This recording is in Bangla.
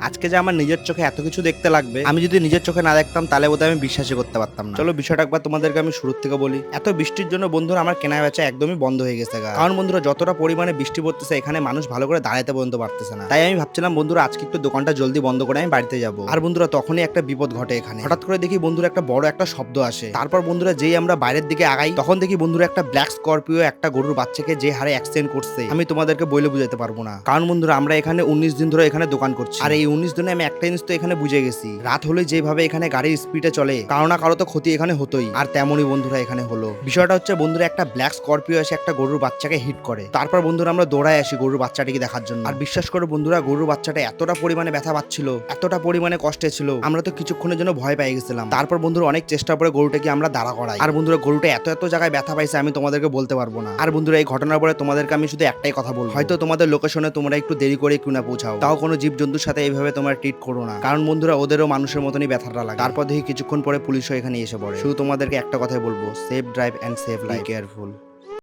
আজকে যে আমার নিজের চোখে এত কিছু দেখতে লাগবে, আমি যদি নিজের চোখে না দেখতাম তাহলে বোধহয় আমি বিশ্বাসই করতে পারতাম না। চলো বিষয়টা একবার তোমাদেরকে আমি শুরু থেকে বলি। এত বৃষ্টির জন্য বন্ধুরা আমার কেনা বেচা একদমই বন্ধ হয়ে গেছে গা। কারণ বন্ধুরা যতটা পরিমাণে বৃষ্টি পড়তেছে এখানে মানুষ ভালো করে দাঁড়াতে পর্যন্ত পারতেছে না। তাই আমি ভাবছিলাম বন্ধুরা আজকে একটু দোকানটা জলদি বন্ধ করে আমি বাড়িতে যাবো। আর বন্ধুরা তখনই একটা বিপদ ঘটে এখানে। হঠাৎ করে দেখি বন্ধুরা একটা বড় একটা শব্দ আসে। তারপর বন্ধুরা যেই আমরা বাইরের দিকে আগাই তখন দেখি বন্ধুরা একটা ব্ল্যাক স্করপিও একটা গরুর বাচ্চাকে যে হারে অ্যাক্সিডেন্ট করছে আমি তোমাদেরকে বলে বুঝাতে পারবো না। কারণ বন্ধুরা আমরা এখানে 19 দিন ধরে এখানে দোকান করছি। আর এই 19 দিনে আমি একটা জিনিস তো এখানে বুঝে গেছি, রাত হলে যেভাবে এখানে গাড়ির স্পিডে চলে কারো না কারো তো ক্ষতি এখানে হতোই। আর তেমনই বন্ধুরা এখানে হলো। বিষয়টা হচ্ছে বন্ধুরা একটা ব্ল্যাক স্করপিও এসে একটা গরুর বাচ্চাকে হিট করে। তারপর বন্ধুরা আমরা দৌড়ায় আসি গরুর বাচ্চাটিকে দেখার জন্য। আর বিশ্বাস করে বন্ধুরা গরুর বাচ্চাটা এতটা পরিমাণে ব্যথা পাচ্ছিল, এতটা পরিমাণে কষ্টে ছিল, আমরা তো কিছুক্ষণের জন্য ভয় পেয়ে গেছিলাম। তারপর বন্ধুরা অনেক চেষ্টা করে গরুটাকে আমরা দাঁড়া করাই। আর বন্ধুরা গরুটা এত এত জায়গায় ব্যথা পাইছে আমি তোমাদেরকে বলতে পারবো না। আর বন্ধুরা এই ঘটনার পরে তোমাদেরকে আমি শুধু একটাই কথা বলবো, হয়তো তোমাদের লোকেশনে তোমরা একটু দেরি করে কিউ না পৌঁছাও, তাও কোনো জীবজন্তুর সাথে এইভাবে তোমরা ট্রিট করো না। কারণ বন্ধুরা ওদেরও মানুষের মতনই ব্যথাটা লাগে। তারপর দেখি কিছুক্ষণ পরে পুলিশও এখানে এসে পড়ে। শুধু তোমাদেরকে একটা কথাই বলবো, safe drive and safe life, careful.